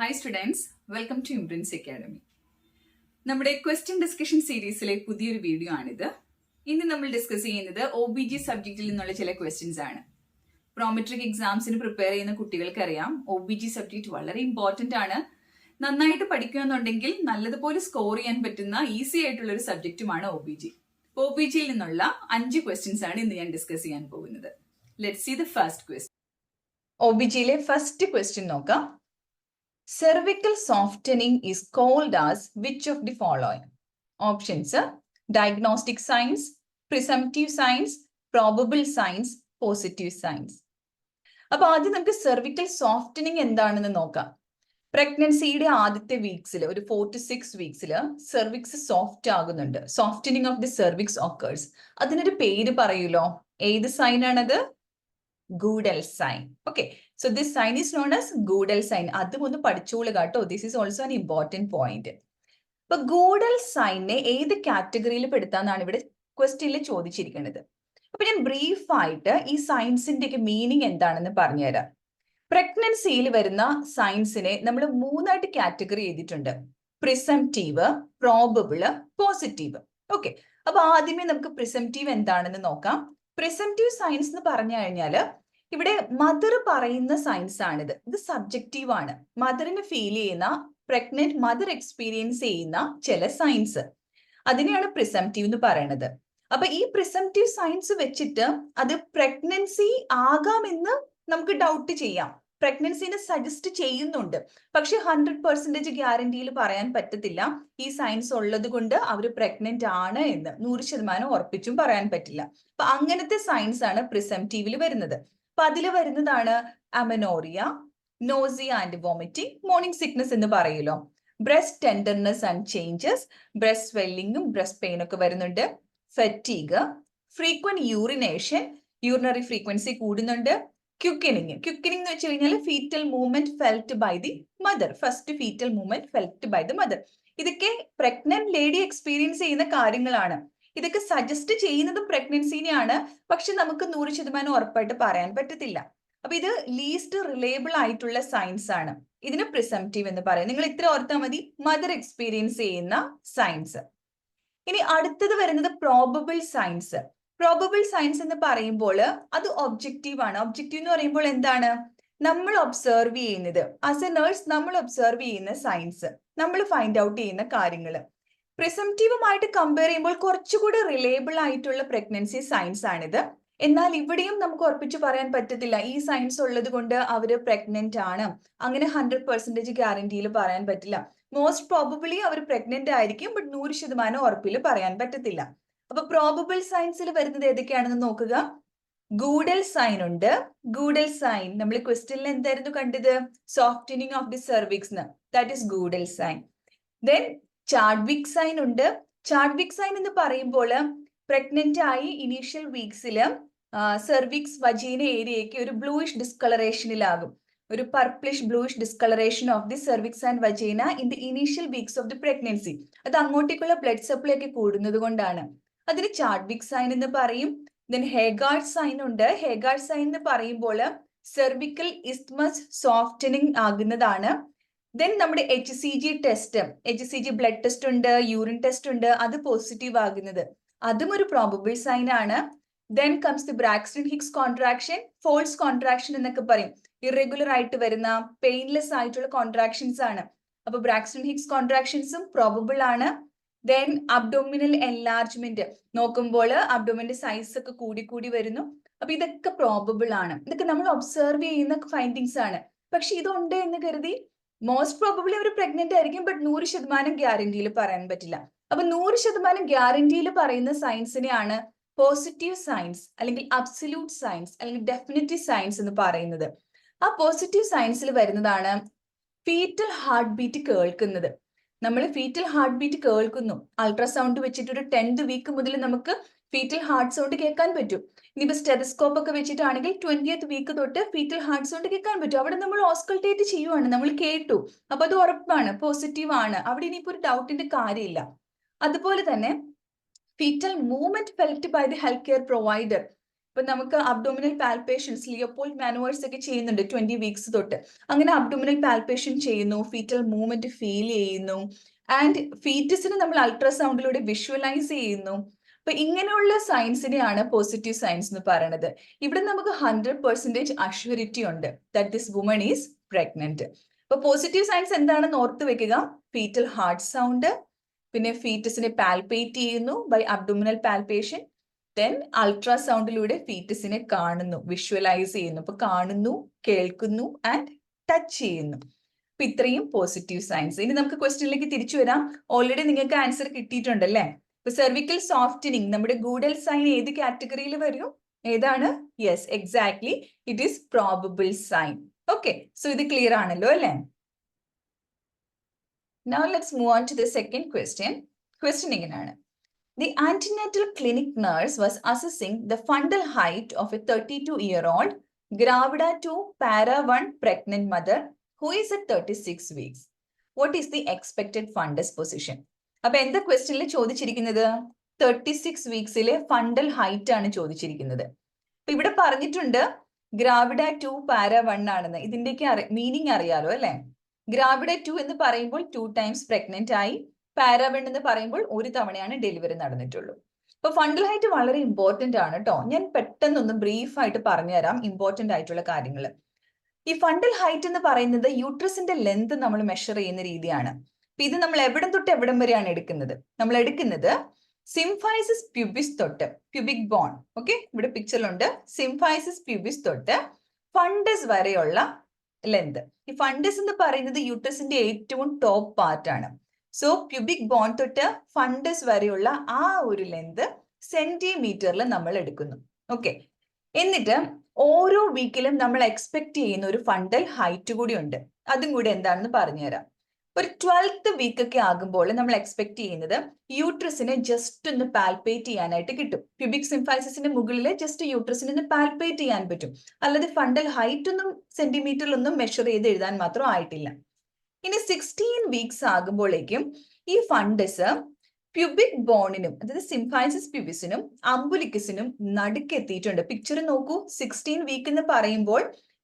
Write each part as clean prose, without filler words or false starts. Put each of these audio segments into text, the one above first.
Hi students, welcome to Imprins academy. നമ്മുടെ question discussion സീരീസിലെ പുതിയൊരു വീഡിയോ ആണിത്. ഇന്ന് നമ്മൾ ഡിസ്കസ് ചെയ്യുന്നത് OBG സബ്ജക്റ്റിൽ നിന്നുള്ള ചില ക്വസ്റ്റ്യൻസ് ആണ്. പ്രോമെട്രിക് എക്സാംസിന് പ്രിപ്പയർ ചെയ്യുന്ന കുട്ടികൾക്കറിയാം OBG സബ്ജക്റ്റ് വളരെ ഇമ്പോർട്ടന്റ് ആണ്. നന്നായിട്ട് പഠിക്കുകയെന്നുണ്ടെങ്കിൽ നല്ലതുപോലെ സ്കോർ ചെയ്യാൻ പറ്റുന്ന ഈസി ആയിട്ടുള്ള ഒരു സബ്ജക്റ്റുമാണ് OBG. OBGയിൽ നിന്നുള്ള 5 ക്വസ്റ്റ്യൻസ് ആണ് ഇന്ന് ഞാൻ ഡിസ്കസ് ചെയ്യാൻ പോകുന്നത്. Let's see the first question. OBGയിലെ ഫസ്റ്റ് ക്വസ്റ്റ്യൻ നോക്കാം. Cervical softening is called as which of the following? Options are diagnostic signs, presumptive signs, probable signs, positive signs. അപ്പോൾ ആദ്യം നമുക്ക് cervical softening എന്താണെന്ന് നോക്കാം. പ്രഗ്നൻസിയുടെ ആദ്യത്തെ വീക്സിൽ ഒരു 4 to 6 വീക്സിൽ സെർവിക്സ് സോഫ്റ്റ് ആകുന്നുണ്ട്. Softening of the cervix occurs. അതിനൊരു പേര് പറയൂലോ, ഏത് സൈൻ ആണത്? Goodell sign. Okay, so this sign is known as Goodell sign. അതും ഒന്ന് പഠിച്ചോളുക കേട്ടോ. This is also an important point. അപ്പൊ ഗൂഡൽ സൈനെ ഏത് കാറ്റഗറിയിൽ പെടുത്താന്നാണ് ഇവിടെ ക്വസ്റ്റ്യനിൽ ചോദിച്ചിരിക്കുന്നത്. അപ്പൊ ഞാൻ ബ്രീഫ് ആയിട്ട് ഈ സയൻസിന്റെ ഒക്കെ മീനിങ് എന്താണെന്ന് പറഞ്ഞുതരാം. പ്രഗ്നൻസിയിൽ വരുന്ന സയൻസിനെ നമ്മൾ 3ആയിട്ട് കാറ്റഗറി ചെയ്തിട്ടുണ്ട്: പ്രിസംറ്റീവ്, പ്രോബബിള്, പോസിറ്റീവ്. ഓക്കെ, അപ്പൊ ആദ്യമേ നമുക്ക് പ്രിസംറ്റീവ് എന്താണെന്ന് നോക്കാം. പ്രിസംറ്റീവ് സയൻസ് എന്ന് പറഞ്ഞു കഴിഞ്ഞാൽ ഇവിടെ മദർ പറയുന്ന സയൻസ് ആണിത്. ഇത് സബ്ജക്റ്റീവ് ആണ്. മദറിന് ഫീൽ ചെയ്യുന്ന, പ്രഗ്നന്റ് മദർ എക്സ്പീരിയൻസ് ചെയ്യുന്ന ചില സയൻസ്, അതിനെയാണ് പ്രിസംറ്റീവ് എന്ന് പറയുന്നത്. അപ്പൊ ഈ പ്രിസംറ്റീവ് സയൻസ് വെച്ചിട്ട് അത് പ്രഗ്നൻസി ആകാമെന്ന് നമുക്ക് ഡൗട്ട് ചെയ്യാം. പ്രഗ്നൻസിനെ സജസ്റ്റ് ചെയ്യുന്നുണ്ട്, പക്ഷെ 100% ഗ്യാരണ്ടിയിൽ പറയാൻ പറ്റത്തില്ല ഈ സയൻസ് ഉള്ളത് കൊണ്ട് അവർ പ്രഗ്നന്റ് ആണ് എന്ന് 100% ഉറപ്പിച്ചും പറയാൻ പറ്റില്ല. അപ്പൊ അങ്ങനത്തെ സയൻസ് ആണ് പ്രിസംറ്റീവിൽ വരുന്നത്. അപ്പൊ അതിൽ വരുന്നതാണ് amenorrhoea, nausea and vomiting, morning sickness എന്ന് പറയുമല്ലോ, breast tenderness and changes, breast സ്വെല്ലിങ്ങും ബ്രസ്റ്റ് പെയിൻ ഒക്കെ വരുന്നുണ്ട്, fatigue, frequent urination, urinary frequency കൂടുന്നുണ്ട്, ക്യുക്കനിങ് എന്ന് വെച്ച് കഴിഞ്ഞാൽ foetal movement felt by the mother, first foetal movement felt by the mother. ഇതൊക്കെ പ്രഗ്നന്റ് ലേഡി എക്സ്പീരിയൻസ് ചെയ്യുന്ന കാര്യങ്ങളാണ്. ഇതൊക്കെ സജസ്റ്റ് ചെയ്യുന്നതും പ്രഗ്നൻസിനെയാണ്, പക്ഷെ നമുക്ക് 100% ഉറപ്പായിട്ട് പറയാൻ പറ്റത്തില്ല. അപ്പൊ ഇത് ലീസ്റ്റ് റിലയബിൾ ആയിട്ടുള്ള സയൻസ് ആണ്. ഇതിന് പ്രിസംറ്റീവ് എന്ന് പറയും. നിങ്ങൾ ഇത്ര ഓർത്താൽ മതി, മദർ എക്സ്പീരിയൻസ് ചെയ്യുന്ന സയൻസ്. ഇനി അടുത്തത് വരുന്നത് പ്രോബബിൾ സയൻസ്. പ്രോബബിൾ സയൻസ് എന്ന് പറയുമ്പോൾ അത് ഒബ്ജക്റ്റീവ് ആണ്. ഒബ്ജക്റ്റീവ് എന്ന് പറയുമ്പോൾ എന്താണ്? നമ്മൾ ഒബ്സർവ് ചെയ്യുന്നത്, ആസ് എ നേഴ്സ് നമ്മൾ ഒബ്സർവ് ചെയ്യുന്ന സയൻസ്, നമ്മൾ ഫൈൻഡ് ഔട്ട് ചെയ്യുന്ന കാര്യങ്ങൾ. പ്രിസംറ്റീവുമായിട്ട് കമ്പയർ ചെയ്യുമ്പോൾ കുറച്ചുകൂടി റിലയബിൾ ആയിട്ടുള്ള പ്രഗ്നൻസി സയൻസ് ആണിത്. എന്നാൽ ഇവിടെയും നമുക്ക് ഉറപ്പിച്ചു പറയാൻ പറ്റത്തില്ല ഈ സയൻസ് ഉള്ളത് കൊണ്ട് അവര് പ്രഗ്നന്റ് ആണ്, അങ്ങനെ 100% ഗ്യാരണ്ടിയിൽ പറയാൻ പറ്റില്ല. മോസ്റ്റ് പ്രോബബിളി അവർ പ്രഗ്നന്റ് ആയിരിക്കും, ബട്ട് 100% ഉറപ്പിൽ പറയാൻ പറ്റത്തില്ല. അപ്പൊ പ്രോബബിൾ സയൻസിൽ വരുന്നത് ഏതൊക്കെയാണെന്ന് നോക്കുക. ഗൂഡൽ സൈൻ ഉണ്ട്. ഗൂഡൽ സൈൻ നമ്മൾ ക്വസ്റ്റ്യനിൽ എന്തായിരുന്നു കണ്ടത്? Softening of the cervix, that is Goodell sign. Then Chadwick sign ഉണ്ട്. ചാഡ്വിക് സൈൻ എന്ന് പറയുമ്പോൾ പ്രഗ്നന്റ് ആയി ഇനീഷ്യൽ വീക്സിൽ സെർവിക്സ് വജീന ഏരിയയ്ക്ക് ഒരു ബ്ലൂയിഷ് ഡിസ്കളറേഷനിലാകും, ഒരു purplish bluish discolouration of the cervix and വജീന in the initial weeks of the pregnancy. അത് അങ്ങോട്ടേക്കുള്ള blood supply ഒക്കെ കൂടുന്നത് കൊണ്ടാണ്. അതിന് ചാഡ്വിക് സൈൻ എന്ന് പറയും. ദെൻ ഹേഗാർഡ് സൈൻ ഉണ്ട്. ഹേഗാർഡ് സൈൻ എന്ന് പറയുമ്പോൾ സെർവിക്കൽ ഇസ്ത്മസ് സോഫ്റ്റനിങ് ആകുന്നതാണ്. ദെൻ നമ്മുടെ HCG test, HCG blood test ഉണ്ട്, യൂറിൻ ടെസ്റ്റ് ഉണ്ട്, അത് പോസിറ്റീവ് ആകുന്നത്, അതും ഒരു പ്രോബബിൾ സൈൻ ആണ്. Then comes the Braxton Hicks contraction, false contraction എന്നൊക്കെ പറയും. ഇറഗുലർ ആയിട്ട് വരുന്ന പെയിൻലെസ് ആയിട്ടുള്ള കോൺട്രാക്ഷൻസ് ആണ്. അപ്പൊ ബ്രാക്സ്റ്റൺ ഹിക്സ് കോൺട്രാക്ഷൻസും പ്രോബബിൾ ആണ്. ദെൻ അബ്ഡോമിനൽ എൻലാർജ്മെന്റ് നോക്കുമ്പോൾ അബ്ഡോമിന്റെ സൈസ് ഒക്കെ കൂടി വരുന്നു. അപ്പൊ ഇതൊക്കെ പ്രോബബിൾ ആണ്. ഇതൊക്കെ നമ്മൾ ഒബ്സർവ് ചെയ്യുന്ന ഫൈൻഡിങ്സ് ആണ്. പക്ഷെ ഇതുണ്ട് എന്ന് കരുതി മോസ്റ്റ് പ്രോബബിളി അവർ പ്രഗ്നന്റ് ആയിരിക്കും, ബട്ട് 100% ഗ്യാരണ്ടിയിൽ പറയാൻ പറ്റില്ല. അപ്പൊ 100% ഗ്യാരണ്ടിയിൽ പറയുന്ന സയൻസിനെയാണ് പോസിറ്റീവ് സയൻസ് അല്ലെങ്കിൽ അബ്സല്യൂട്ട് സയൻസ് അല്ലെങ്കിൽ ഡെഫിനിറ്റീവ് സയൻസ് എന്ന് പറയുന്നത്. ആ പോസിറ്റീവ് സയൻസിൽ വരുന്നതാണ് ഫീറ്റൽ ഹാർട്ട് ബീറ്റ് കേൾക്കുന്നത്. നമ്മൾ ഫീറ്റൽ ഹാർട്ട് ബീറ്റ് കേൾക്കുന്നു. അൾട്രാസൗണ്ട് വെച്ചിട്ട് ഒരു 10th വീക്ക് മുതൽ നമുക്ക് ഫീറ്റൽ ഹാർട്ട് സൗണ്ട് കേൾക്കാൻ പറ്റും. ഇനിയിപ്പോ സ്റ്റെതസ്കോപ്പ് ഒക്കെ വെച്ചിട്ടാണെങ്കിൽ 20th വീക്ക് തൊട്ട് ഫീറ്റൽ ഹാർട്ട് സൗണ്ട് കേൾക്കാൻ പറ്റും. അവിടെ നമ്മൾ ഓസ്കൾട്ടേറ്റ് ചെയ്യുവാണ്, നമ്മൾ കേട്ടു, അപ്പൊ അത് ഉറപ്പാണ്, പോസിറ്റീവ് ആണ്. അവിടെ ഇനിയിപ്പോ ഒരു ഡൗട്ടിന്റെ കാര്യമില്ല. അതുപോലെ തന്നെ fetal movement felt by the health care provider. ഇപ്പൊ നമുക്ക് അബ്ഡോമിനൽ പാൽപേഷൻസ്, ലിയോപോൾഡ് മാനുവേഴ്സ് ഒക്കെ ചെയ്യുന്നുണ്ട് 20 വീക്സ് തൊട്ട്. അങ്ങനെ അബ്ഡോമിനൽ പാൽപേഷൻ ചെയ്യുന്നു, ഫീറ്റൽ മൂവ്മെന്റ് ഫീൽ ചെയ്യുന്നു, ആൻഡ് ഫീറ്റസിന് നമ്മൾ അൾട്രാസൗണ്ടിലൂടെ വിഷ്വലൈസ് ചെയ്യുന്നു. അപ്പൊ ഇങ്ങനെയുള്ള സയൻസിനെയാണ് പോസിറ്റീവ് സയൻസ് എന്ന് പറയുന്നത്. ഇവിടെ നമുക്ക് 100% അഷ്യൂരിറ്റി ഉണ്ട് that this woman is pregnant. അപ്പൊ പോസിറ്റീവ് സയൻസ് എന്താണെന്ന് ഓർത്ത് വെക്കുക. ഫീറ്റൽ ഹാർട്ട് സൗണ്ട്, പിന്നെ ഫീറ്റസിനെ പാൽപേറ്റ് ചെയ്യുന്നു ബൈ അബ്ഡോമിനൽ പാൽപേഷൻ, ദെൻ അൾട്രാസൗണ്ടിലൂടെ ഫീറ്റസിനെ കാണുന്നു, വിഷ്വലൈസ് ചെയ്യുന്നു. അപ്പൊ കാണുന്നു, കേൾക്കുന്നു ആൻഡ് ടച്ച് ചെയ്യുന്നു. അപ്പൊ ഇത്രയും പോസിറ്റീവ് സയൻസ്. ഇനി നമുക്ക് ക്വസ്റ്റ്യനിലേക്ക് തിരിച്ചു വരാം. ഓൾറെഡി നിങ്ങൾക്ക് ആൻസർ കിട്ടിയിട്ടുണ്ടല്ലേ? ഇപ്പൊ സെർവിക്കൽ സോഫ്റ്റനിങ് നമ്മുടെ ഗൂഡൽ സൈൻ ഏത് കാറ്റഗറിയിൽ വരും? ഏതാണ്? Yes, exactly, it is probable sign. Okay, so ഇത് ക്ലിയർ ആണല്ലോ അല്ലേ? Now let's move on to the second question. Question ഇങ്ങനെയാണ്. The antenatal clinic nurse was assessing the fundal height of a 32-year-old Gravida 2 Para 1 pregnant mother who is at 36 weeks. What is the expected fundus position? അപ്പൊ എന്താ ക്വസ്റ്റ്യനിൽ ചോദിച്ചിരിക്കുന്നത്? 36 വീക്സിലെ fundal height ആണ് ചോദിച്ചിരിക്കുന്നത്. അപ്പൊ ഇവിടെ പറഞ്ഞിട്ടുണ്ട് ഗ്രാവിഡ 2 പാര 1 ആണെന്ന്. ഇതിന്റെയൊക്കെ മീനിങ് അറിയാലോ അല്ലെ? ഗ്രാവിഡ 2 എന്ന് പറയുമ്പോൾ 2 times പ്രഗ്നന്റ് ആയി, പാര 1 എന്ന് പറയുമ്പോൾ ഒരു തവണയാണ് ഡെലിവറി നടന്നിട്ടുള്ളൂ. അപ്പൊ ഫണ്ടൽ ഹൈറ്റ് വളരെ ഇമ്പോർട്ടന്റ് ആണ് കേട്ടോ. ഞാൻ പെട്ടെന്നൊന്ന് ബ്രീഫ് ആയിട്ട് പറഞ്ഞുതരാം ഇമ്പോർട്ടന്റ് ആയിട്ടുള്ള കാര്യങ്ങൾ. ഈ ഫണ്ടൽ ഹൈറ്റ് എന്ന് പറയുന്നത് യൂട്രസിന്റെ ലെന്ത് നമ്മൾ മെഷർ ചെയ്യുന്ന രീതിയാണ്. അപ്പൊ ഇത് നമ്മൾ എവിടം തൊട്ട് എവിടം വരെയാണ് എടുക്കുന്നത്? നമ്മൾ എടുക്കുന്നത് സിംഫൈസിസ് പ്യൂബിസ് തൊട്ട്, പ്യൂബിക് ബോൺ, ഓക്കെ, ഇവിടെ പിക്ചറിലുണ്ട്, സിംഫൈസിസ് പ്യൂബിസ് തൊട്ട് ഫണ്ടസ് വരെയുള്ള ലെന്ത്. ഈ ഫണ്ടസ് എന്ന് പറയുന്നത് യൂട്രസിന്റെ ഏറ്റവും ടോപ്പ് പാർട്ട് ആണ്. സോ പ്യൂബിക് ബോൺ തൊട്ട് ഫണ്ടസ് വരെയുള്ള ആ ഒരു ലെന്ത് സെന്റിമീറ്ററിൽ നമ്മൾ എടുക്കുന്നു. ഓക്കെ, എന്നിട്ട് ഓരോ വീക്കിലും നമ്മൾ എക്സ്പെക്ട് ചെയ്യുന്ന ഒരു ഫണ്ടൽ ഹൈറ്റ് കൂടി ഉണ്ട്. അതും കൂടി എന്താണെന്ന് പറഞ്ഞുതരാം. ഒരു 12th വീക്ക് ഒക്കെ ആകുമ്പോൾ നമ്മൾ എക്സ്പെക്ട് ചെയ്യുന്നത് യൂട്രസിനെ ജസ്റ്റ് ഒന്ന് പാൽപേറ്റ് ചെയ്യാനായിട്ട് കിട്ടും. പ്യൂബിക് സിംഫൈസിന്റെ മുകളിൽ ജസ്റ്റ് യൂട്രസിനെ ഒന്ന് പാൽപേറ്റ് ചെയ്യാൻ പറ്റും. അല്ലാതെ ഫണ്ടൽ ഹൈറ്റ് ഒന്നും സെന്റിമീറ്ററിലൊന്നും മെഷർ ചെയ്ത് എഴുതാൻ മാത്രം ആയിട്ടില്ല. ഇനി 16 വീക്സ് ആകുമ്പോഴേക്കും ഈ ഫണ്ടസ് പ്യൂബിക് ബോണിനും, അതായത് സിംഫൈസിസ് പ്യൂബിസിനും അംബുലിക്കസിനും നടുക്കെത്തിയിട്ടുണ്ട്. പിക്ചർ നോക്കൂ. 16 വീക്ക് എന്ന് പറയുമ്പോൾ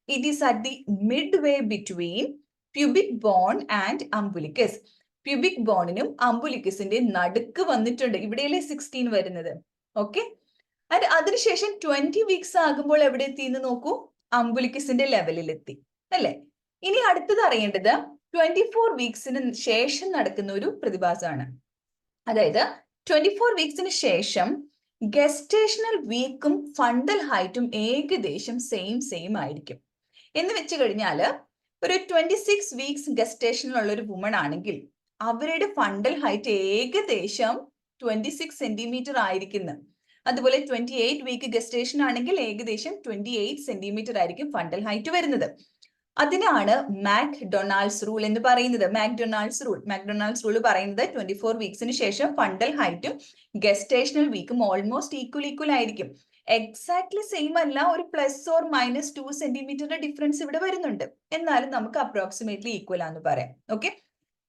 it is at the midway between pubic bone and umbilicus. Pubic ബോണിനും അംബുലിക്കസിന്റെ നടുക്ക് വന്നിട്ടുണ്ട്. ഇവിടെയല്ലേ 16 വരുന്നത്. ഓക്കെ, ആൻഡ് അതിനുശേഷം 20 വീക്സ് ആകുമ്പോൾ എവിടെ എത്തി എന്ന് നോക്കൂ. അംബുലിക്കസിന്റെ ലെവലിൽ എത്തി അല്ലെ? ഇനി അടുത്തത് അറിയേണ്ടത് 24 വീക്സിന് ശേഷം നടക്കുന്ന ഒരു പ്രതിഭാസമാണ്. അതായത് 24 വീക്സിന് ശേഷം ഗസ്റ്റേഷണൽ വീക്കും ഫണ്ടൽ ഹൈറ്റും ഏകദേശം സെയിം ആയിരിക്കും. എന്ന് വെച്ച് കഴിഞ്ഞാൽ ഒരു 26 വീക്സ് ഗസ്റ്റേഷനിൽ ഉള്ള ഒരു വുമൺ ആണെങ്കിൽ അവരുടെ ഫണ്ടൽ ഹൈറ്റ് ഏകദേശം 26 സെന്റിമീറ്റർ ആയിരിക്കുന്നു. അതുപോലെ 28 വീക്ക് ഗസ്റ്റേഷൻ ആണെങ്കിൽ ഏകദേശം 28 സെന്റിമീറ്റർ ആയിരിക്കും ഫണ്ടൽ ഹൈറ്റ് വരുന്നത്. അതിനാണ് മാക്ഡൊണാൾഡ്സ് റൂൾ എന്ന് പറയുന്നത്. മാക്ഡൊണാൾഡ്സ് റൂൾ പറയുന്നത് 24 വീക്സിന് ശേഷം ഫണ്ടൽ ഹൈറ്റും ഗസ്റ്റേഷണൽ വീക്കും ഓൾമോസ്റ്റ് ഈക്വൽ ആയിരിക്കും. എക്സാക്ട്ലി സെയിം അല്ല, ഒരു +or-2 സെന്റിമീറ്ററിന്റെ ഡിഫറൻസ് ഇവിടെ വരുന്നുണ്ട്. എന്നാലും നമുക്ക് അപ്രോക്സിമേറ്റ്ലി ഈക്വൽ ആണെന്ന് പറയാം. ഓക്കെ,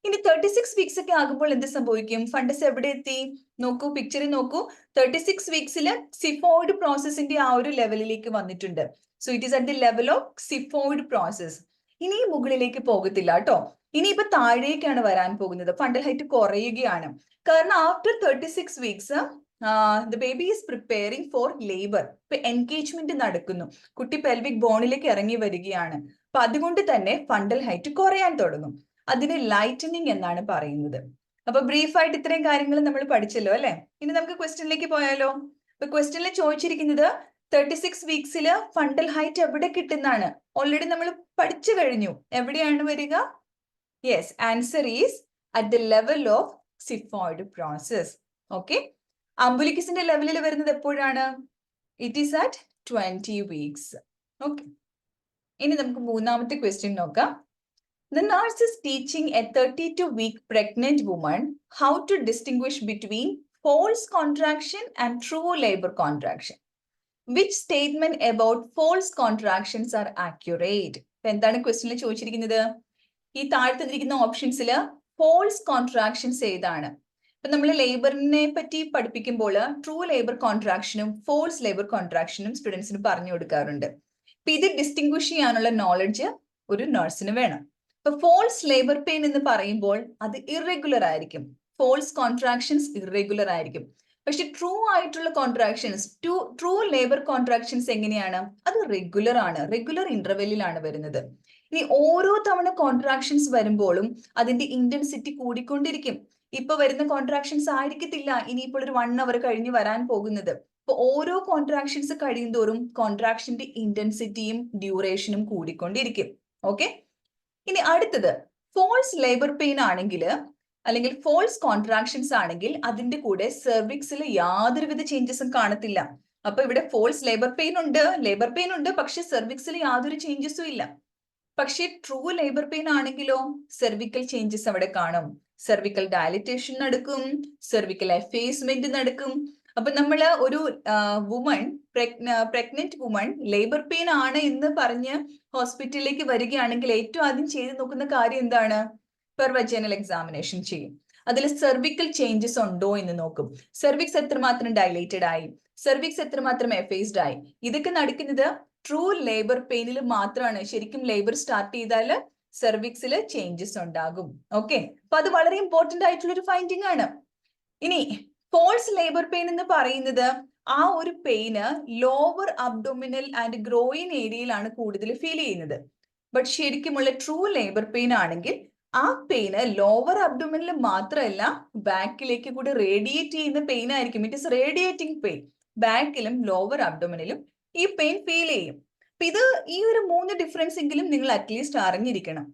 ഇനി 36 വീക്സ് ഒക്കെ ആകുമ്പോൾ എന്ത് സംഭവിക്കും? ഫണ്ടസ് എവിടെ എത്തി നോക്കൂ, പിക്ചറിൽ നോക്കൂ. 36 വീക്സിൽ സിഫോയിഡ് പ്രോസസിന്റെ ആ ഒരു ലെവലിലേക്ക് വന്നിട്ടുണ്ട്. So it is at the level of xiphoid process. ഇനി മുകളിലേക്ക് പോകത്തില്ല കേട്ടോ. ഇനിയിപ്പോ താഴേക്കാണ് വരാൻ പോകുന്നത്. ഫണ്ടൽ ഹൈറ്റ് കുറയുകയാണ്. കാരണം after 36 weeks the baby is preparing for labour. ഇപ്പൊ എൻഗേജ്മെന്റ് നടക്കുന്നു, കുട്ടി പെൽവിക് ബോണിലേക്ക് ഇറങ്ങി വരികയാണ്. അപ്പൊ അതുകൊണ്ട് തന്നെ ഫണ്ടൽ ഹൈറ്റ് കുറയാൻ തുടങ്ങും. അതിന് ലൈറ്റനിങ് എന്നാണ് പറയുന്നത്. അപ്പൊ ബ്രീഫായിട്ട് ഇത്രയും കാര്യങ്ങൾ നമ്മൾ പഠിച്ചല്ലോ അല്ലെ? ഇനി നമുക്ക് ക്വസ്റ്റ്യനിലേക്ക് പോയാലോ? ഇപ്പൊ ക്വസ്റ്റ്യനിൽ ചോദിച്ചിരിക്കുന്നത് 36 വീക്സില് ഫണ്ടൽ ഹൈറ്റ് എവിടെ കിട്ടുന്നതാണ്. ഓൾറെഡി നമ്മൾ പഠിച്ചു കഴിഞ്ഞു. എവിടെയാണ് വരിക? Yes, answer is at the level of xiphoid process. Okay, അംബുലിക്കസിന്റെ ലെവലിൽ വരുന്നത് എപ്പോഴാണ്? It is at 20 weeks. Okay, ഇനി നമുക്ക് മൂന്നാമത്തെ ക്വസ്റ്റ്യൻ നോക്കാം. The nurse is teaching a 32-week pregnant woman how to distinguish between false contraction and true labor contraction. Which statement about false contractions are accurate? എന്താണ് ക്വസ്റ്റ്യനിൽ ചോദിച്ചിരിക്കുന്നത്? ഈ താഴെ തന്നിരിക്കുന്ന ഓപ്ഷൻസിൽ ഫോൾസ് കോൺട്രാക്ഷൻസ് ഏതാണ്? ഇപ്പൊ നമ്മൾ ലേബറിനെ പറ്റി പഠിപ്പിക്കുമ്പോൾ ട്രൂ ലേബർ കോൺട്രാക്ഷനും ഫോൾസ് ലേബർ കോൺട്രാക്ഷനും സ്റ്റുഡൻസിന് പറഞ്ഞു കൊടുക്കാറുണ്ട്. അപ്പൊ ഇത് ഡിസ്റ്റിങ്വിഷ് ചെയ്യാനുള്ള നോളജ് ഒരു നഴ്സിന് വേണം. ഇപ്പൊ ഫോൾസ് ലേബർ പെയിൻ എന്ന് പറയുമ്പോൾ അത് ഇറഗുലർ ആയിരിക്കും. ഫോൾസ് കോൺട്രാക്ഷൻസ് ഇറഗുലർ ആയിരിക്കും. പക്ഷെ ട്രൂ ആയിട്ടുള്ള കോൺട്രാക്ഷൻസ്, ട്രൂ ലേബർ കോൺട്രാക്ഷൻസ് എങ്ങനെയാണ്? അത് റെഗുലർ ആണ്, റെഗുലർ ഇന്റർവെല്ലിലാണ് വരുന്നത്. ഇനി ഓരോ തവണ കോൺട്രാക്ഷൻസ് വരുമ്പോഴും അതിന്റെ ഇന്റൻസിറ്റി കൂടിക്കൊണ്ടിരിക്കും. ഇപ്പൊ വരുന്ന കോൺട്രാക്ഷൻസ് ആയിരിക്കത്തില്ല ഇനിയിപ്പോൾ ഒരു 1 hour കഴിഞ്ഞ് വരാൻ പോകുന്നത്. അപ്പൊ ഓരോ കോൺട്രാക്ഷൻസ് കഴിയുന്തോറും കോൺട്രാക്ഷന്റെ ഇന്റൻസിറ്റിയും ഡ്യൂറേഷനും കൂടിക്കൊണ്ടിരിക്കും. ഓക്കെ, ഇനി അടുത്തത് ഫോൾസ് ലേബർ പെയിൻ ആണെങ്കിൽ അല്ലെങ്കിൽ ഫോൾസ് കോൺട്രാക്ഷൻസ് ആണെങ്കിൽ അതിന്റെ കൂടെ സെർവിക്സിൽ യാതൊരുവിധ ചേഞ്ചസും കാണത്തില്ല. അപ്പൊ ഇവിടെ ഫോൾസ് ലേബർ പെയിൻ ഉണ്ട്, പക്ഷെ സെർവിക്സിൽ യാതൊരു ചേഞ്ചസും ഇല്ല. പക്ഷെ ട്രൂ ലേബർ പെയിൻ ആണെങ്കിലോ സെർവിക്കൽ ചേഞ്ചസ് അവിടെ കാണും. സെർവിക്കൽ ഡയലിറ്റേഷൻ നടക്കും, സെർവിക്കൽ എഫേസ്മെന്റ് നടക്കും. അപ്പൊ നമ്മള് ഒരു പ്രഗ്നന്റ് വുമൺ ലേബർ പെയിൻ ആണ് എന്ന് പറഞ്ഞ് ഹോസ്പിറ്റലിലേക്ക് വരികയാണെങ്കിൽ ഏറ്റവും ആദ്യം ചെയ്ത് നോക്കുന്ന കാര്യം എന്താണ്? പെർവജനൽ എക്സാമിനേഷൻ ചെയ്യും. അതിൽ സെർവിക്കൽ ചേഞ്ചസ് ഉണ്ടോ എന്ന് നോക്കും. സെർവിക്സ് എത്രമാത്രം ഡയലേറ്റഡ് ആയി, സെർവിക്സ് എത്രമാത്രം എഫേസ്ഡ് ആയി. ഇതൊക്കെ നടക്കുന്നത് ട്രൂ ലേബർ പെയിനിൽ മാത്രമാണ്. ശരിക്കും ലേബർ സ്റ്റാർട്ട് ചെയ്താൽ സെർവിക്സിൽ ചേഞ്ചസ് ഉണ്ടാകും. ഓക്കെ, അപ്പൊ അത് വളരെ ഇമ്പോർട്ടന്റ് ആയിട്ടുള്ള ഒരു ഫൈൻഡിങ് ആണ്. ഇനി ഫോൾസ് ലേബർ പെയിൻ എന്ന് പറയുന്നത് ആ ഒരു pain lower abdominal and groin ഏരിയയിലാണ് കൂടുതൽ ഫീൽ ചെയ്യുന്നത്. ബട്ട് ശരിക്കുമുള്ള ട്രൂ ലേബർ പെയിൻ ആണെങ്കിൽ ആ പെയിന് ലോവർ അബ്ഡോമിനൽ മാത്രമല്ല ബാക്കിലേക്ക് കൂടി റേഡിയേറ്റ് ചെയ്യുന്ന പെയിൻ ആയിരിക്കും. It is radiating pain. ബാക്കിലും ലോവർ അബ്ഡോമിനലും ഈ പെയിൻ ഫീൽ ചെയ്യും. അപ്പൊ ഇത് ഈ ഒരു 3 ഡിഫറൻസ് എങ്കിലും നിങ്ങൾ അറ്റ്ലീസ്റ്റ് അറിഞ്ഞിരിക്കണം.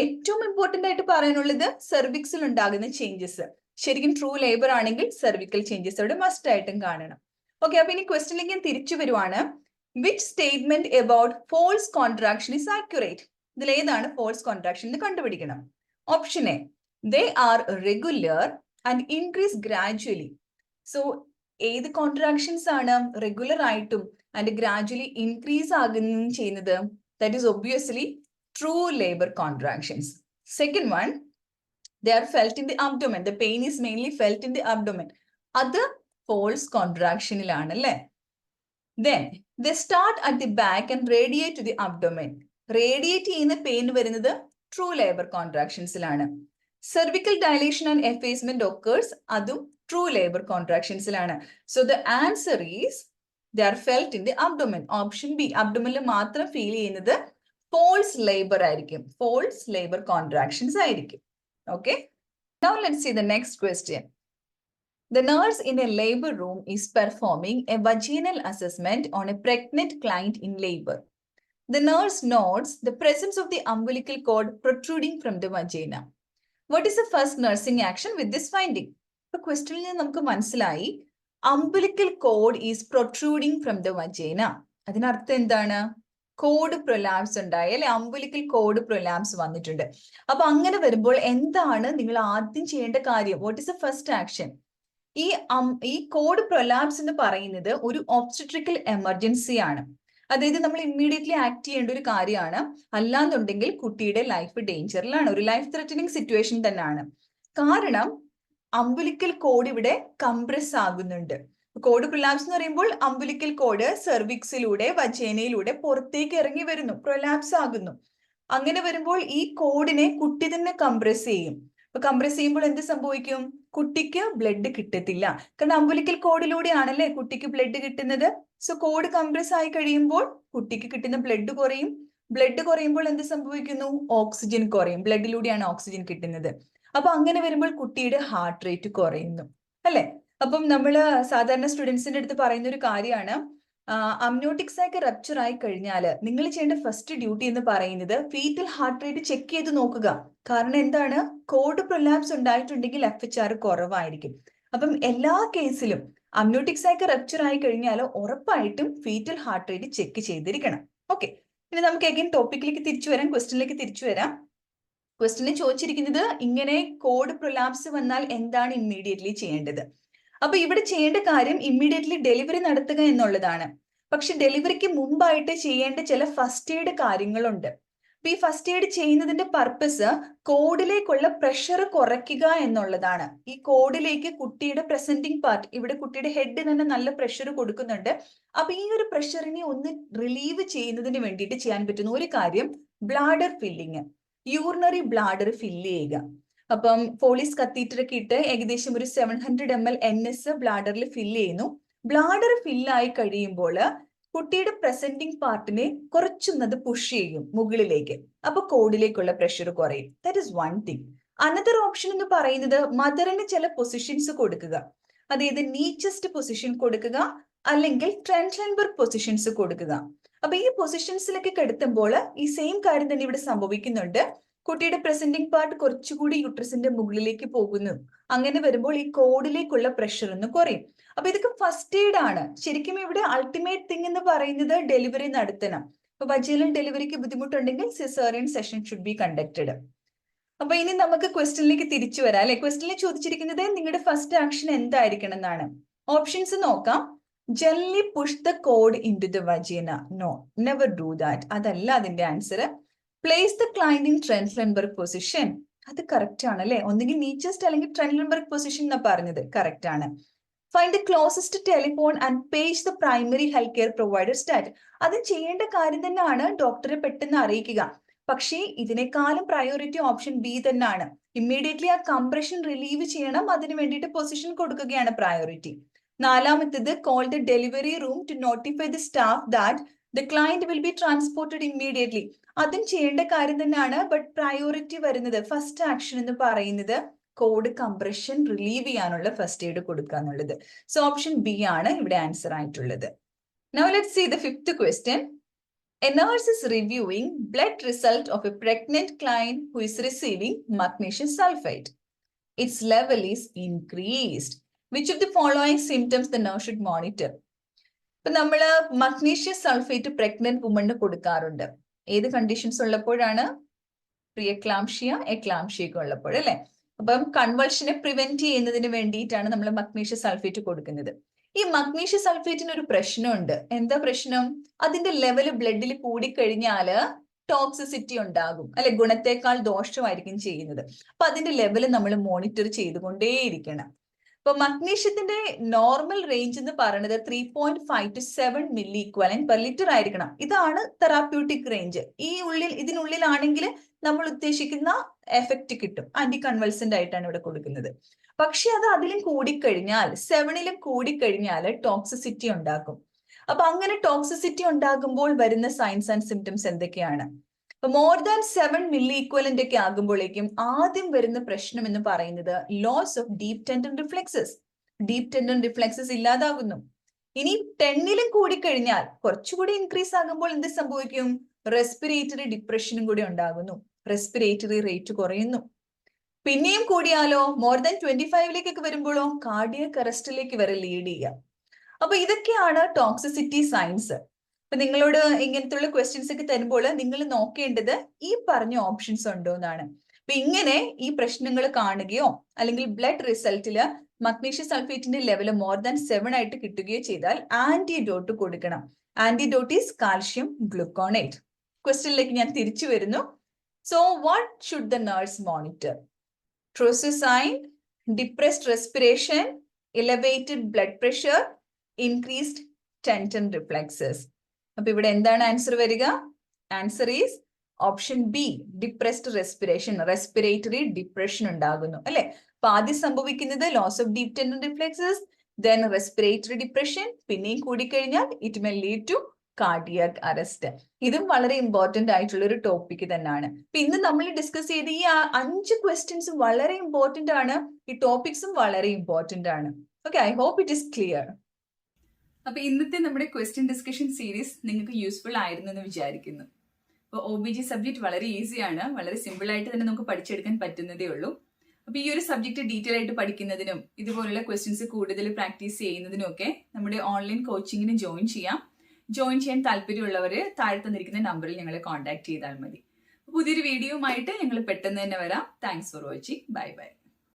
ഏറ്റവും ഇമ്പോർട്ടന്റ് ആയിട്ട് പറയാനുള്ളത് സെർവിക്സിൽ ഉണ്ടാകുന്ന ചേഞ്ചസ്. ശരിക്കും ട്രൂ ലേബർ ആണെങ്കിൽ സെർവിക്കൽ ചേഞ്ചസ് അവിടെ മസ്റ്റ് ആയിട്ടും കാണണം. ഓക്കെ, അപ്പൊ ഇനി ക്വസ്റ്റ്യനിലേക്ക് തിരിച്ചു വരുവാണ്. Which statement about false contraction is accurate? ഇതിൽ ഏതാണ് ഫോൾസ് കോൺട്രാക്ഷൻ എന്ന് കണ്ടുപിടിക്കണം. Option A, they are regular and increase gradually. So ഏത് കോൺട്രാക്ഷൻസ് ആണ് റെഗുലർ ആയിട്ടും ആൻഡ് ഗ്രാജുവലി ഇൻക്രീസ് ആകുന്നതും ചെയ്യുന്നത്? That is obviously true labour contractions. Second one, they are felt in the abdomen. The pain is mainly felt in the abdomen. അത് false contraction ലാണ് അല്ലേ? Then they start at the back and radiate to the abdomen. Radiate ചെയ്യുന്ന pain വരുന്നത് true labor contractions ലാണ്. Cervical dilation and effacement occurs, അതും true labor contractions ലാണ്. So the answer is they are felt in the abdomen. Option B, abdomen മാത്രം feel ചെയ്യുന്നത് false labor ആയിരിക്കും. False labor contractions ആയിരിക്കും. Okay, now let's see the next question. The nurse in a labor room is performing a vaginal assessment on a pregnant client in labor. The nurse notes the presence of the umbilical cord protruding from the vagina. What is the first nursing action with this finding? The question is namukku manasilayi umbilical cord is protruding from the vagina. അതിനർത്ഥം എന്താണ്? Code prolapse ഉണ്ടായി അല്ലെ, അംബുലിക്കൽ code prolapse വന്നിട്ടുണ്ട്. അപ്പൊ അങ്ങനെ വരുമ്പോൾ എന്താണ് നിങ്ങൾ ആദ്യം ചെയ്യേണ്ട കാര്യം? What is the first action? ഈ കോഡ് പ്രൊലാപ്സ് എന്ന് പറയുന്നത് ഒരു ഒബ്സ്റ്റട്രിക്കൽ എമർജൻസി ആണ്. അതായത് നമ്മൾ ഇമ്മീഡിയറ്റ്ലി ആക്ട് ചെയ്യേണ്ട ഒരു കാര്യമാണ്. അല്ലാന്നുണ്ടെങ്കിൽ കുട്ടിയുടെ ലൈഫ് ഡേഞ്ചറിലാണ്, ഒരു ലൈഫ് ത്രെറ്റനിങ് സിറ്റുവേഷൻ തന്നെയാണ്. കാരണം അംബുലിക്കൽ കോഡ് ഇവിടെ കംപ്രസ് ആകുന്നുണ്ട്. കോഡ് പ്രൊലാപ്സ് എന്ന് പറയുമ്പോൾ അംബുലിക്കൽ കോഡ് സെർവിക്സിലൂടെ വജേനയിലൂടെ പുറത്തേക്ക് ഇറങ്ങി വരുന്നു, പ്രൊലാപ്സ് ആകുന്നു. അങ്ങനെ വരുമ്പോൾ ഈ കോഡിനെ കുട്ടി തന്നെ കംപ്രസ് ചെയ്യും. അപ്പൊ കംപ്രസ് ചെയ്യുമ്പോൾ എന്ത് സംഭവിക്കും? കുട്ടിക്ക് ബ്ലഡ് കിട്ടത്തില്ല. കാരണം അംബുലിക്കൽ കോഡിലൂടെയാണല്ലേ കുട്ടിക്ക് ബ്ലഡ് കിട്ടുന്നത്. സോ കോഡ് കംപ്രസ് ആയി കഴിയുമ്പോൾ കുട്ടിക്ക് കിട്ടുന്ന ബ്ലഡ് കുറയും. ബ്ലഡ് കുറയുമ്പോൾ എന്ത് സംഭവിക്കുന്നു? ഓക്സിജൻ കുറയും. ബ്ലഡിലൂടെയാണ് ഓക്സിജൻ കിട്ടുന്നത്. അപ്പൊ അങ്ങനെ വരുമ്പോൾ കുട്ടിയുടെ ഹാർട്ട് റേറ്റ് കുറയുന്നു അല്ലെ. അപ്പം നമ്മൾ സാധാരണ സ്റ്റുഡൻസിന്റെ അടുത്ത് പറയുന്ന ഒരു കാര്യമാണ്, അമ്നോട്ടിക് സാക്ക് റപ്ചർ ആയി കഴിഞ്ഞാൽ നിങ്ങൾ ചെയ്യേണ്ട ഫസ്റ്റ് ഡ്യൂട്ടി എന്ന് പറയുന്നത് ഫീറ്റൽ ഹാർട്ട് റേറ്റ് ചെക്ക് ചെയ്ത് നോക്കുക. കാരണം എന്താണ്? കോഡ് പ്രൊലാപ്സ് ഉണ്ടായിട്ടുണ്ടെങ്കിൽ FHR കുറവായിരിക്കും. അപ്പം എല്ലാ കേസിലും അമ്നോട്ടിക് സാക്ക് റപ്ചർ ആയി കഴിഞ്ഞാൽ ഉറപ്പായിട്ടും ഫീറ്റൽ ഹാർട്ട് റേറ്റ് ചെക്ക് ചെയ്തിരിക്കണം. ഓക്കെ, ഇനി നമുക്ക് അഗൈൻ ടോപ്പിക്കിലേക്ക് തിരിച്ചു വരാം, ക്വസ്റ്റ്യനിലേക്ക് തിരിച്ചു വരാം. ക്വസ്റ്റ്യനിൽ ചോദിച്ചിരിക്കുന്നത് ഇങ്ങനെ കോഡ് പ്രൊലാപ്സ് വന്നാൽ എന്താണ് ഇമ്മീഡിയറ്റ്ലി ചെയ്യേണ്ടത്? അപ്പൊ ഇവിടെ ചെയ്യേണ്ട കാര്യം ഇമ്മീഡിയറ്റ്ലി ഡെലിവറി നടത്തുക എന്നുള്ളതാണ്. പക്ഷെ ഡെലിവറിക്ക് മുമ്പായിട്ട് ചെയ്യേണ്ട ചില ഫസ്റ്റ് എയ്ഡ് കാര്യങ്ങളുണ്ട്. ഇപ്പൊ ഈ ഫസ്റ്റ് എയ്ഡ് ചെയ്യുന്നതിന്റെ പർപ്പസ് കോഡിലേക്കുള്ള പ്രഷർ കുറയ്ക്കുക എന്നുള്ളതാണ്. ഈ കോഡിലേക്ക് കുട്ടിയുടെ പ്രസന്റിംഗ് പാർട്ട്, ഇവിടെ കുട്ടിയുടെ ഹെഡ് തന്നെ നല്ല പ്രഷർ കൊടുക്കുന്നുണ്ട്. അപ്പൊ ഈ ഒരു പ്രഷറിനെ ഒന്ന് റിലീവ് ചെയ്യുന്നതിന് വേണ്ടിയിട്ട് ചെയ്യാൻ പറ്റുന്ന ഒരു കാര്യം bladder filling, urinary bladder fill ചെയ്യുക. അപ്പം പോളീസ് കത്തീറ്റർ ഒക്കെ ഇട്ട് ഏകദേശം ഒരു 700 ml NS ബ്ലാഡറിൽ ഫില്ല് ചെയ്യുന്നു. ബ്ലാഡർ ഫില്ലായി കഴിയുമ്പോൾ കുട്ടിയുടെ പ്രസന്റിംഗ് പാർട്ടിനെ കുറച്ചൊന്നത് പുഷ് ചെയ്യും മുകളിലേക്ക്. അപ്പൊ കോഡിലേക്കുള്ള പ്രഷർ കുറയും. That is one thing. Another option എന്ന് പറയുന്നത് മദറിന് ചില പൊസിഷൻസ് കൊടുക്കുക. അതായത് നീ ചെസ്റ്റ് പൊസിഷൻ കൊടുക്കുക, അല്ലെങ്കിൽ ട്രെൻഡ്ലൻബർഗ് പൊസിഷൻസ് കൊടുക്കുക. അപ്പൊ ഈ പൊസിഷൻസിലൊക്കെ കിടത്തുമ്പോൾ ഈ സെയിം കാര്യം തന്നെ ഇവിടെ സംഭവിക്കുന്നുണ്ട്. കുട്ടിയുടെ പ്രസന്റിംഗ് പാർട്ട് കുറച്ചുകൂടി യുട്രസിന്റെ മുകളിലേക്ക് പോകുന്നു. അങ്ങനെ വരുമ്പോൾ ഈ കോഡിലേക്കുള്ള പ്രഷർ ഒന്ന് കുറയും. അപ്പൊ ഇതൊക്കെ ഫസ്റ്റ് എയ്ഡ് ആണ്. ശരിക്കും ഇവിടെ അൾട്ടിമേറ്റ് തിങ് എന്ന് പറയുന്നത് ഡെലിവറി നടത്തണം. അപ്പൊ വജൈനൽ ഡെലിവറിക്ക് ബുദ്ധിമുട്ടുണ്ടെങ്കിൽ caesarean session should be conducted. അപ്പൊ ഇനി നമുക്ക് ക്വസ്റ്റ്യനിലേക്ക് തിരിച്ചു വരാം അല്ലെ. ക്വസ്റ്റ്യനിൽ ചോദിച്ചിരിക്കുന്നത് നിങ്ങളുടെ ഫസ്റ്റ് ആക്ഷൻ എന്തായിരിക്കണം എന്നാണ്. ഓപ്ഷൻസ് നോക്കാം. Jelly push the cord into the vagina. No, never do that. അതല്ല അതിന്റെ answer. Place the client in Trendelenburg position. അത് കറക്റ്റ് ആണ് അല്ലെ. ഒന്നുകിൽ നീ ചെസ്റ്റ് അല്ലെങ്കിൽ ട്രെൻഡ്ലൻബർഗ് പൊസിഷൻ എന്നാ പറഞ്ഞത്, കറക്റ്റ് ആണ്. Find the closest telephone and page the primary health care provider stat. അത് ചെയ്യേണ്ട കാര്യം തന്നെയാണ്, ഡോക്ടറെ പെട്ടെന്ന് അറിയിക്കുക. പക്ഷേ ഇതിനേക്കാളും പ്രയോറിറ്റി ഓപ്ഷൻ ബി തന്നെയാണ്. ഇമ്മീഡിയറ്റ്ലി ആ കംപ്രഷൻ റിലീവ് ചെയ്യണം, അതിന് വേണ്ടിയിട്ട് പൊസിഷൻ കൊടുക്കുകയാണ് പ്രയോറിറ്റി. നാലാമത്തേത് call the delivery room to notify the staff that the client will be transported immediately. അതും ചെയ്യേണ്ട കാര്യം തന്നെയാണ്. ബട്ട് പ്രയോറിറ്റി വരുന്നത്, ഫസ്റ്റ് ആക്ഷൻ എന്ന് പറയുന്നത് കോഡ് കംപ്രഷൻ റിലീവ് ചെയ്യാനുള്ള ഫസ്റ്റ് എയ്ഡ് കൊടുക്കുക എന്നുള്ളത്. സോ ഓപ്ഷൻ ബി ആണ് ഇവിടെ ആൻസർ ആയിട്ടുള്ളത്. Now let's see the fifth question. A nurse is reviewing blood result of a pregnant client who is receiving magnesium sulfate. Its level is increased. Which of the following symptoms the nurse should monitor? ഇപ്പൊ നമ്മള് magnesium sulphate pregnant വുമണിന് കൊടുക്കാറുണ്ട്. ഏത് conditions ഉള്ളപ്പോഴാണ്? പ്രിയക്ലാംഷ്യ, എക്ലാംഷ്യൊക്കെ ഉള്ളപ്പോൾ അല്ലെ. അപ്പം കൺവൾഷനെ prevent ചെയ്യുന്നതിന് വേണ്ടിയിട്ടാണ് നമ്മൾ മഗ്നീഷ്യം സൾഫേറ്റ് കൊടുക്കുന്നത്. ഈ മഗ്നീഷ്യം സൾഫേറ്റിന് ഒരു പ്രശ്നമുണ്ട്. എന്താ പ്രശ്നം? അതിന്റെ ലെവൽ ബ്ലഡിൽ കൂടിക്കഴിഞ്ഞാല് ടോക്സിസിറ്റി ഉണ്ടാകും അല്ലെ, ഗുണത്തെക്കാൾ ദോഷമായിരിക്കും ചെയ്യുന്നത്. അപ്പൊ അതിന്റെ ലെവൽ നമ്മൾ മോണിറ്റർ ചെയ്തുകൊണ്ടേയിരിക്കണം. അപ്പൊ മഗ്നീഷ്യത്തിന്റെ നോർമൽ റേഞ്ച് എന്ന് പറയുന്നത് 3.5 to 7 milli equivalent per litre ആയിരിക്കണം. ഇതാണ് തെറാപ്യൂട്ടിക് റേഞ്ച്. ഇതിനുള്ളിലാണെങ്കിൽ നമ്മൾ ഉദ്ദേശിക്കുന്ന എഫക്റ്റ് കിട്ടും. ആന്റി കൺവൾസന്റ് ആയിട്ടാണ് ഇവിടെ കൊടുക്കുന്നത്. പക്ഷെ അത് അതിലും കൂടിക്കഴിഞ്ഞാൽ, 7ലും കൂടിക്കഴിഞ്ഞാൽ ടോക്സിസിറ്റി ഉണ്ടാക്കും. അപ്പൊ അങ്ങനെ ടോക്സിസിറ്റി ഉണ്ടാകുമ്പോൾ വരുന്ന സൈൻസ് ആൻഡ് സിംറ്റംസ് എന്തൊക്കെയാണ്? മോർ ദാൻ 7 മില്ലി ഇക്വലന്റ് ഒക്കെ ആകുമ്പോഴേക്കും ആദ്യം വരുന്ന പ്രശ്നം എന്ന് പറയുന്നത് loss of deep tendon reflexes. Deep tendon reflexes ഇല്ലാതാകുന്നു. ഇനി 10ലും കൂടിക്കഴിഞ്ഞാൽ, കുറച്ചുകൂടി ഇൻക്രീസ് ആകുമ്പോൾ എന്ത് സംഭവിക്കും? റെസ്പിറേറ്ററി ഡിപ്രഷനും കൂടി ഉണ്ടാകുന്നു. റെസ്പിറേറ്ററി റേറ്റ് കുറയുന്നു. പിന്നെയും കൂടിയാലോ, മോർ ദാൻ 25ലേക്കൊക്കെ വരുമ്പോഴോ കാർഡിയക് അറസ്റ്റിലേക്ക് വരെ ലീഡ് ചെയ്യുക. അപ്പൊ ഇതൊക്കെയാണ് ടോക്സിസിറ്റി സയൻസ്. അപ്പൊ നിങ്ങളോട് ഇങ്ങനത്തുള്ള ക്വസ്റ്റ്യൻസ് ഒക്കെ തരുമ്പോൾ നിങ്ങൾ നോക്കേണ്ടത് ഈ പറഞ്ഞ ഓപ്ഷൻസ് ഉണ്ടോ എന്നാണ്. അപ്പൊ ഇങ്ങനെ ഈ പ്രശ്നങ്ങൾ കാണുകയോ അല്ലെങ്കിൽ ബ്ലഡ് റിസൾട്ടില് മഗ്നീഷ്യം സൾഫേറ്റിന്റെ ലെവൽ മോർ ദാൻ 7 ആയിട്ട് കിട്ടുകയോ ചെയ്താൽ ആന്റിഡോട്ട് കൊടുക്കണം. Antidote is calcium gluconate. ക്വസ്റ്റ്യനിലേക്ക് ഞാൻ തിരിച്ചു വരുന്നു. So what should the nurse monitor? Trousseau, depressed respiration, elevated blood pressure, increased tension reflexes. അപ്പൊ ഇവിടെ എന്താണ് ആൻസർ വരിക? Answer is option B, depressed respiration. Respiratory depression ഉണ്ടാകുന്നു അല്ലെ. അപ്പൊ ആദ്യം സംഭവിക്കുന്നത് loss of deep tendon reflexes, then respiratory depression, പിന്നെയും കൂടിക്കഴിഞ്ഞാൽ it may lead to cardiac arrest. ഇതും വളരെ ഇമ്പോർട്ടന്റ് ആയിട്ടുള്ള ഒരു ടോപ്പിക് തന്നെയാണ്. അപ്പൊ ഇന്ന് നമ്മൾ ഡിസ്കസ് ചെയ്ത ഈ 5 ക്വസ്റ്റ്യൻസ് വളരെ ഇമ്പോർട്ടന്റ് ആണ്. ഈ ടോപ്പിക്സും വളരെ ഇമ്പോർട്ടന്റ് ആണ്. Okay, I hope it is clear. അപ്പൊ ഇന്നത്തെ നമ്മുടെ ക്വസ്റ്റ്യൻ ഡിസ്കഷൻ സീരീസ് നിങ്ങൾക്ക് യൂസ്ഫുൾ ആയിരുന്നു എന്ന് വിചാരിക്കുന്നു. അപ്പോൾ OBG സബ്ജക്ട് വളരെ ഈസിയാണ്, വളരെ സിമ്പിൾ ആയിട്ട് തന്നെ നമുക്ക് പഠിച്ചെടുക്കാൻ പറ്റുന്നതേ ഉള്ളൂ. അപ്പൊ ഈ ഒരു സബ്ജക്ട് ഡീറ്റെയിൽ ആയിട്ട് പഠിക്കുന്നതിനും ഇതുപോലുള്ള ക്വസ്റ്റ്യൻസ് കൂടുതൽ പ്രാക്ടീസ് ചെയ്യുന്നതിനും ഒക്കെ നമ്മുടെ ഓൺലൈൻ കോച്ചിങ്ങിന് ജോയിൻ ചെയ്യാൻ താല്പര്യമുള്ളവർ താഴെ തന്നിരിക്കുന്ന നമ്പറിൽ ഞങ്ങളെ കോൺടാക്ട് ചെയ്താൽ മതി. പുതിയൊരു വീഡിയോയുമായിട്ട് ഞങ്ങൾ പെട്ടെന്ന് തന്നെ വരാം. Thanks for watching. Bye bye.